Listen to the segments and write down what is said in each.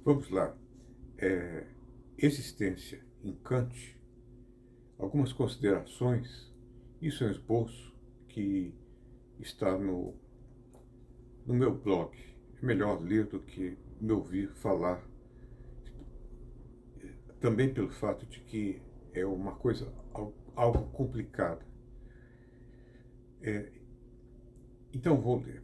Vamos lá. É, existência em Kant, algumas considerações. Isso é um esboço que está no meu blog. É melhor ler do que me ouvir falar, também pelo fato de que é uma coisa, algo complicada. Então vou ler.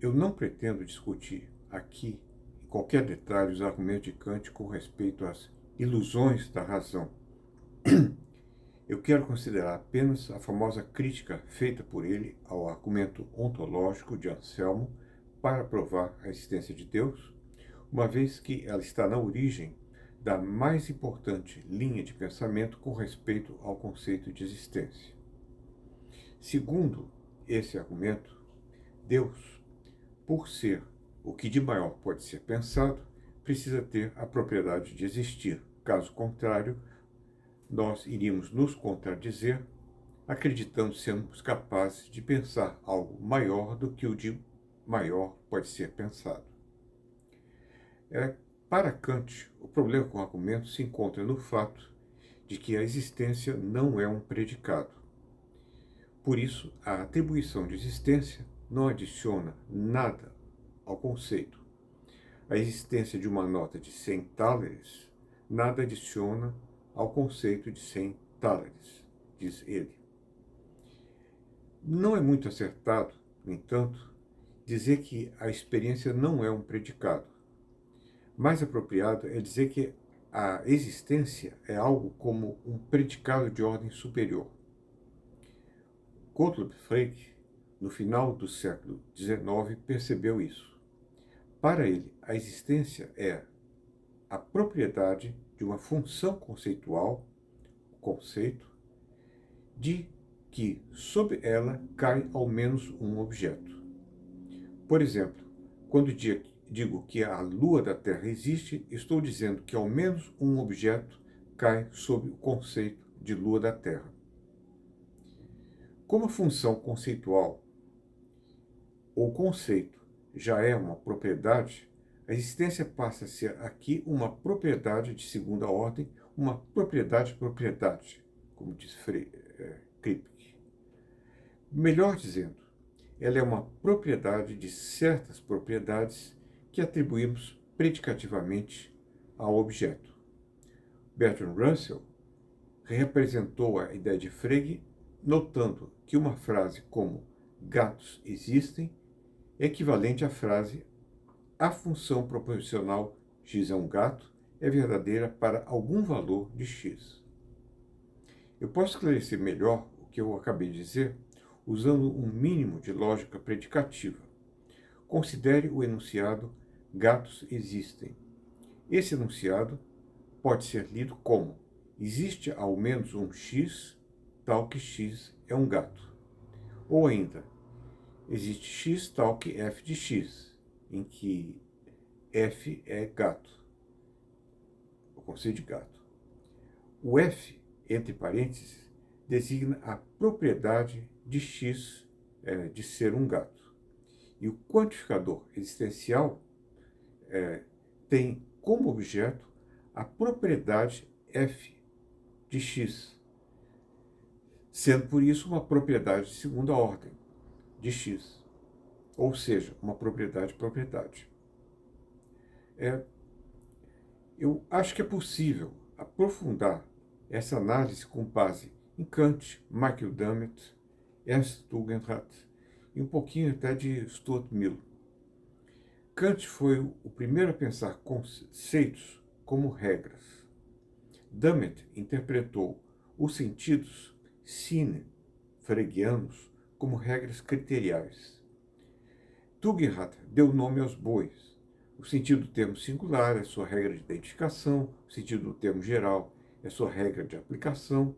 Eu não pretendo discutir aqui, em qualquer detalhe, os argumentos de Kant com respeito às ilusões da razão. Eu quero considerar apenas a famosa crítica feita por ele ao argumento ontológico de Anselmo para provar a existência de Deus, uma vez que ela está na origem da mais importante linha de pensamento com respeito ao conceito de existência. Segundo esse argumento, Deus, por ser o que de maior pode ser pensado, precisa ter a propriedade de existir. Caso contrário, nós iríamos nos contradizer, acreditando sermos capazes de pensar algo maior do que o de maior pode ser pensado. Para Kant, o problema com o argumento se encontra no fato de que a existência não é um predicado. Por isso, a atribuição de existência não adiciona nada ao conceito. A existência de uma nota de 100 thalers nada adiciona ao conceito de 100 thalers, diz ele. Não é muito acertado, no entanto, dizer que a experiência não é um predicado. Mais apropriado é dizer que a existência é algo como um predicado de ordem superior. Gottlob Frege, no final do século XIX, percebeu isso. Para ele, a existência é a propriedade de uma função conceitual, o conceito, de que sob ela cai ao menos um objeto. Por exemplo, quando digo que a Lua da Terra existe, estou dizendo que ao menos um objeto cai sob o conceito de Lua da Terra. Como a função conceitual ou conceito já é uma propriedade, a existência passa a ser aqui uma propriedade de segunda ordem, uma propriedade, como diz Kripke. Melhor dizendo, ela é uma propriedade de certas propriedades que atribuímos predicativamente ao objeto. Bertrand Russell representou a ideia de Frege notando que uma frase como gatos existem é equivalente à frase a função proposicional x é um gato é verdadeira para algum valor de x. Eu posso esclarecer melhor o que eu acabei de dizer usando um mínimo de lógica predicativa. Considere o enunciado gatos existem. Esse enunciado pode ser lido como existe ao menos um x, tal que x é um gato. Ou ainda, existe x tal que f de x, em que f é gato, o conceito de gato. O f, entre parênteses, designa a propriedade de x de ser um gato. E o quantificador existencial tem como objeto a propriedade f de x, sendo por isso uma propriedade de segunda ordem de x, ou seja, uma propriedade. Eu acho que é possível aprofundar essa análise com base em Kant, Michael Dummett, Ernst Tugendhat e um pouquinho até de Stuart Mill. Kant foi o primeiro a pensar conceitos como regras. Dummett interpretou os sentidos fregianos como regras criteriais. Tugendhat deu nome aos bois. O sentido do termo singular é sua regra de identificação, o sentido do termo geral é sua regra de aplicação,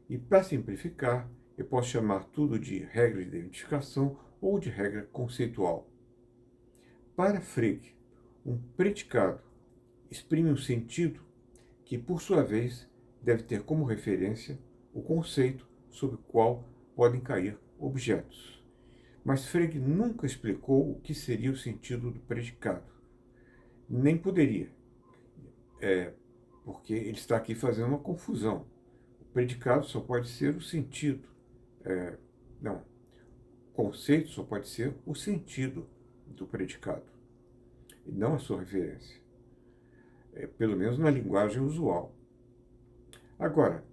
e, para simplificar, eu posso chamar tudo de regra de identificação ou de regra conceitual. Para Frege, um predicado exprime um sentido que, por sua vez, deve ter como referência o conceito sobre o qual podem cair objetos. Mas Frege nunca explicou o que seria o sentido do predicado. Nem poderia, porque ele está aqui fazendo uma confusão. O predicado só pode ser o sentido. Não, conceito só pode ser o sentido do predicado, e não a sua referência. Pelo menos na linguagem usual. Agora,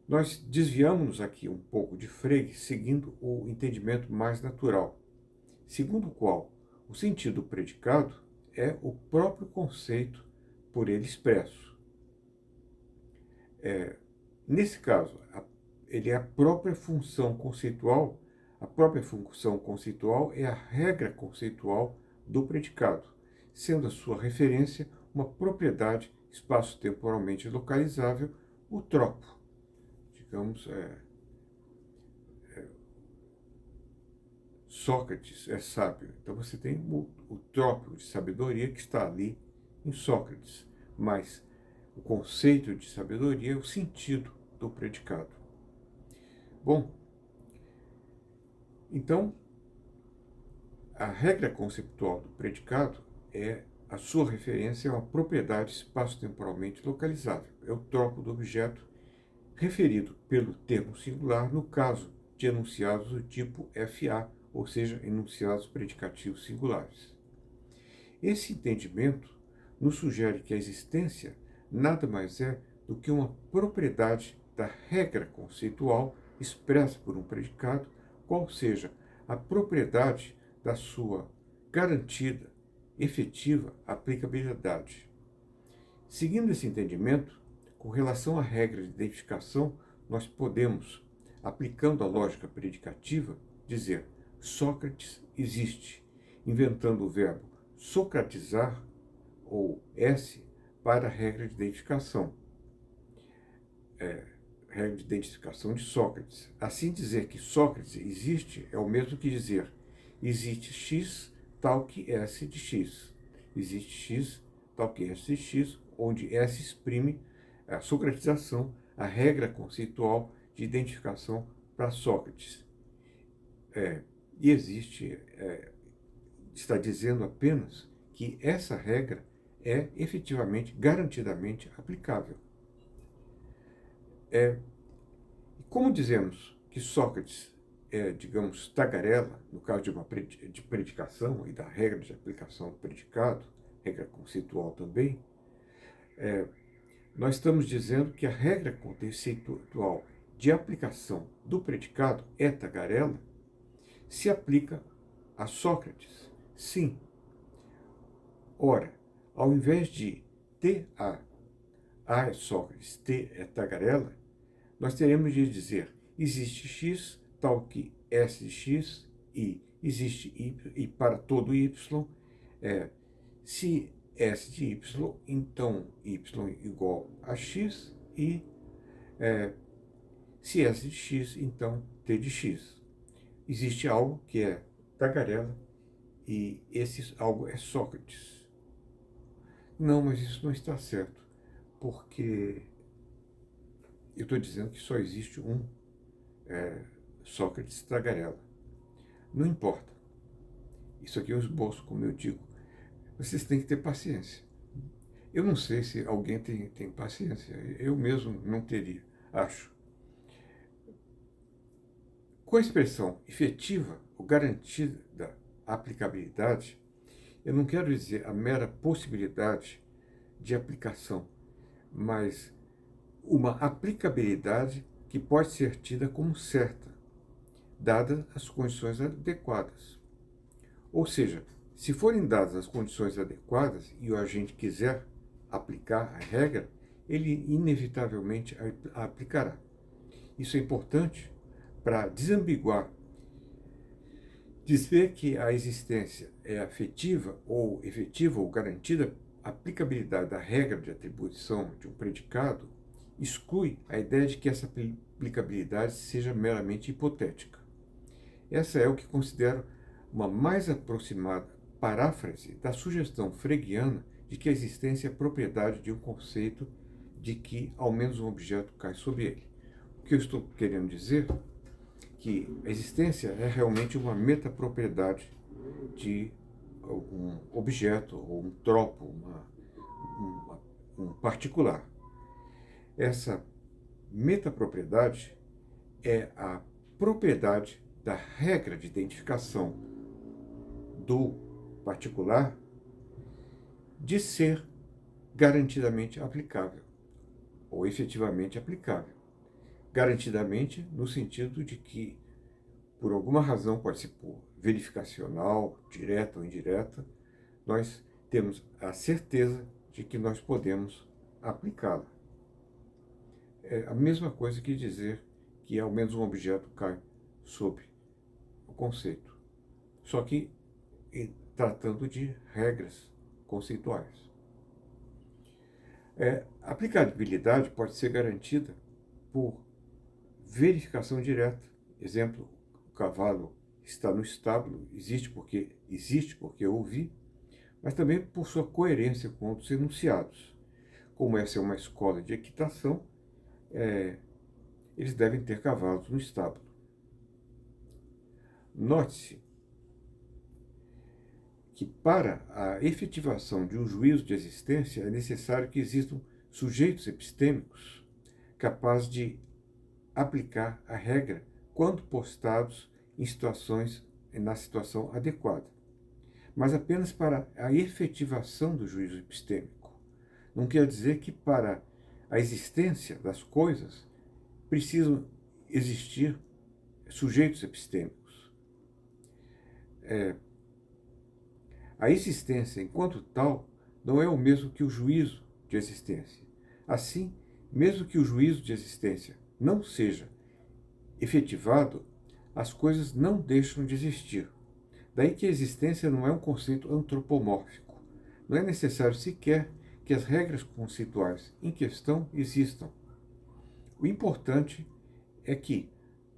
nós desviamos aqui um pouco de Frege, seguindo o entendimento mais natural, segundo o qual o sentido do predicado é o próprio conceito por ele expresso. Nesse caso, ele é a própria função conceitual. A própria função conceitual é a regra conceitual do predicado, sendo a sua referência uma propriedade espaço-temporalmente localizável, o tropo. Digamos, Sócrates é sábio. Então você tem o trópico de sabedoria que está ali em Sócrates, mas o conceito de sabedoria é o sentido do predicado. Bom, então, a regra conceptual do predicado é a sua referência a uma propriedade espaço-temporalmente localizável. É o trópico do objeto referido pelo termo singular no caso de enunciados do tipo FA, ou seja, enunciados predicativos singulares. Esse entendimento nos sugere que a existência nada mais é do que uma propriedade da regra conceitual expressa por um predicado, qual seja a propriedade da sua garantida, efetiva aplicabilidade. Seguindo esse entendimento, com relação à regra de identificação, nós podemos, aplicando a lógica predicativa, dizer Sócrates existe, inventando o verbo socratizar, ou S, para a regra de identificação. Regra de identificação de Sócrates. Assim, dizer que Sócrates existe é o mesmo que dizer existe X tal que S de X. Existe X tal que S de X, onde S exprime a socratização, a regra conceitual de identificação para Sócrates. E existe, está dizendo apenas que essa regra é efetivamente, garantidamente aplicável. Como dizemos que Sócrates é, digamos, tagarela, no caso de uma predicação e da regra de aplicação do predicado, regra conceitual também, nós estamos dizendo que a regra conceitual de aplicação do predicado é tagarela, se aplica a Sócrates. Sim. Ora, ao invés de T-A é Sócrates, T é tagarela, nós teremos de dizer existe X tal que S de X e existe Y, e para todo Y, se S de Y, então Y igual a X, e se S de X, então T de X. Existe algo que é tagarela e esse algo é Sócrates. Não, mas isso não está certo, porque eu estou dizendo que só existe um Sócrates tagarela. Não importa. Isso aqui é um esboço, como eu digo. Vocês têm que ter paciência. Eu não sei se alguém tem paciência. Eu mesmo não teria, acho. Com a expressão efetiva ou garantida da aplicabilidade, eu não quero dizer a mera possibilidade de aplicação, mas uma aplicabilidade que pode ser tida como certa, dadas as condições adequadas. Ou seja, se forem dadas as condições adequadas e o agente quiser aplicar a regra, ele inevitavelmente a aplicará. Isso é importante para desambiguar. Dizer que a existência é afetiva ou efetiva ou garantida aplicabilidade da regra de atribuição de um predicado exclui a ideia de que essa aplicabilidade seja meramente hipotética. Essa é o que considero uma mais aproximada paráfrase da sugestão freguiana de que a existência é propriedade de um conceito de que ao menos um objeto cai sobre ele. O que eu estou querendo dizer é que a existência é realmente uma metapropriedade de um objeto ou um tropo, um particular. Essa metapropriedade é a propriedade da regra de identificação do particular de ser garantidamente aplicável, ou efetivamente aplicável. Garantidamente no sentido de que, por alguma razão, pode ser por verificacional, direta ou indireta, nós temos a certeza de que nós podemos aplicá-la. É a mesma coisa que dizer que ao menos um objeto cai sob o conceito, só que tratando de regras conceituais. A aplicabilidade pode ser garantida por verificação direta. Exemplo, o cavalo está no estábulo, existe porque eu o vi, mas também por sua coerência com outros enunciados. Como essa é uma escola de equitação, eles devem ter cavalos no estábulo. Note-se que para a efetivação de um juízo de existência é necessário que existam sujeitos epistêmicos capazes de aplicar a regra quando postados na situação adequada, mas apenas para a efetivação do juízo epistêmico. Não quer dizer que para a existência das coisas precisam existir sujeitos epistêmicos. A existência, enquanto tal, não é o mesmo que o juízo de existência. Assim, mesmo que o juízo de existência não seja efetivado, as coisas não deixam de existir. Daí que a existência não é um conceito antropomórfico. Não é necessário sequer que as regras conceituais em questão existam. O importante é que,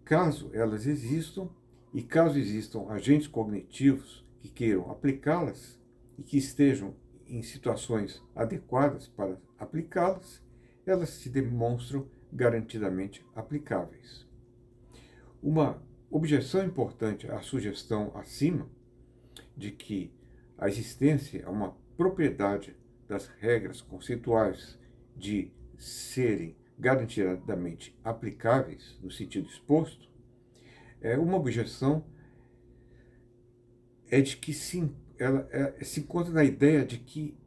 caso elas existam, e caso existam agentes cognitivos que queiram aplicá-las e que estejam em situações adequadas para aplicá-las, elas se demonstram garantidamente aplicáveis. Uma objeção importante à sugestão acima de que a existência é uma propriedade das regras conceituais de serem garantidamente aplicáveis no sentido exposto, uma objeção de que ela se encontra na ideia de que,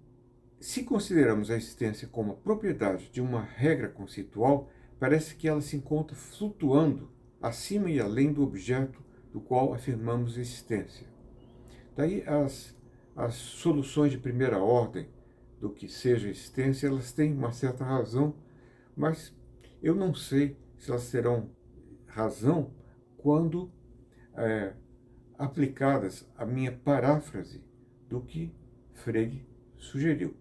se consideramos a existência como a propriedade de uma regra conceitual, parece que ela se encontra flutuando acima e além do objeto do qual afirmamos existência. Daí as soluções de primeira ordem do que seja existência, elas têm uma certa razão, mas eu não sei se elas terão razão quando aplicadas à minha paráfrase do que Frege sugeriu.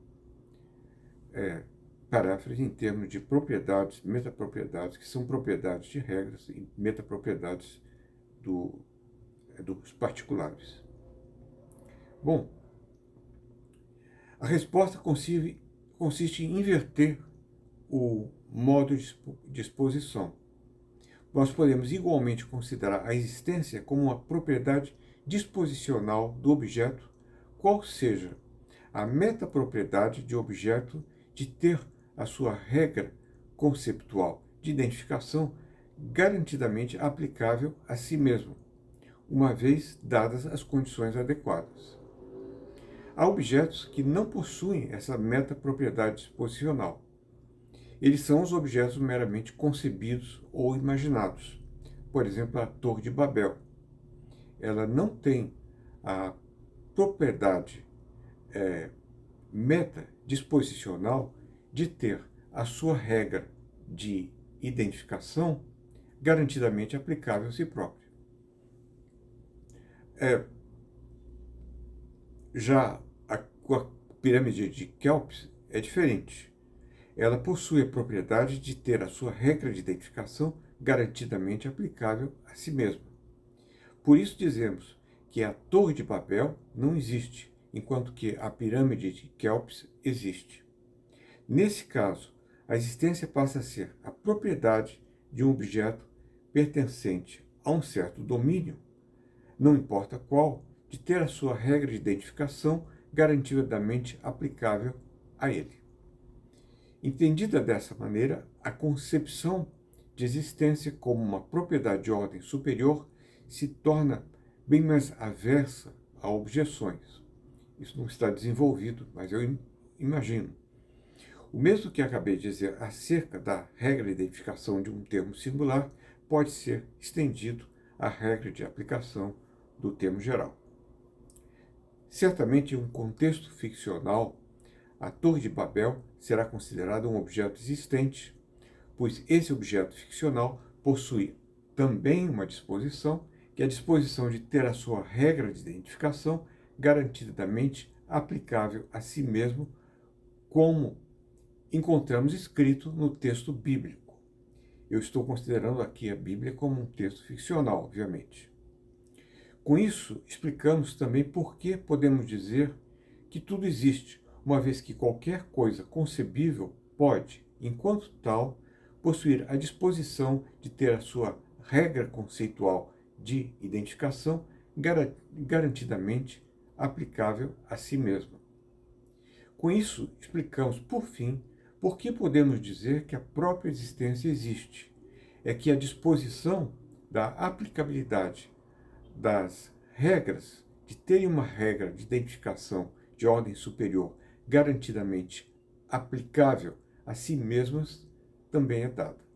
Paráfrase em termos de propriedades, metapropriedades, que são propriedades de regras e metapropriedades dos particulares. Bom, a resposta consiste em inverter o modo de exposição. Nós podemos igualmente considerar a existência como uma propriedade disposicional do objeto, qual seja a metapropriedade de objeto de ter a sua regra conceptual de identificação garantidamente aplicável a si mesmo, uma vez dadas as condições adequadas. Há objetos que não possuem essa metapropriedade disposicional. Eles são os objetos meramente concebidos ou imaginados. Por exemplo, a Torre de Babel. Ela não tem a propriedade metadisposicional de ter a sua regra de identificação garantidamente aplicável a si própria. Já a pirâmide de Quéops é diferente. Ela possui a propriedade de ter a sua regra de identificação garantidamente aplicável a si mesma. Por isso dizemos que a Torre de Babel não existe, enquanto que a pirâmide de Quéops existe. Nesse caso, a existência passa a ser a propriedade de um objeto pertencente a um certo domínio, não importa qual, de ter a sua regra de identificação garantidamente aplicável a ele. Entendida dessa maneira, a concepção de existência como uma propriedade de ordem superior se torna bem mais aversa a objeções. Isso não está desenvolvido, mas eu imagino. O mesmo que acabei de dizer acerca da regra de identificação de um termo singular pode ser estendido à regra de aplicação do termo geral. Certamente, em um contexto ficcional, a Torre de Babel será considerada um objeto existente, pois esse objeto ficcional possui também uma disposição, que é a disposição de ter a sua regra de identificação garantidamente aplicável a si mesmo, como encontramos escrito no texto bíblico. Eu estou considerando aqui a Bíblia como um texto ficcional, obviamente. Com isso, explicamos também por que podemos dizer que tudo existe, uma vez que qualquer coisa concebível pode, enquanto tal, possuir a disposição de ter a sua regra conceitual de identificação garantidamente aplicável a si mesma. Com isso, explicamos, por fim, por que podemos dizer que a própria existência existe. É que a disposição da aplicabilidade das regras, de terem uma regra de identificação de ordem superior garantidamente aplicável a si mesmas, também é dada.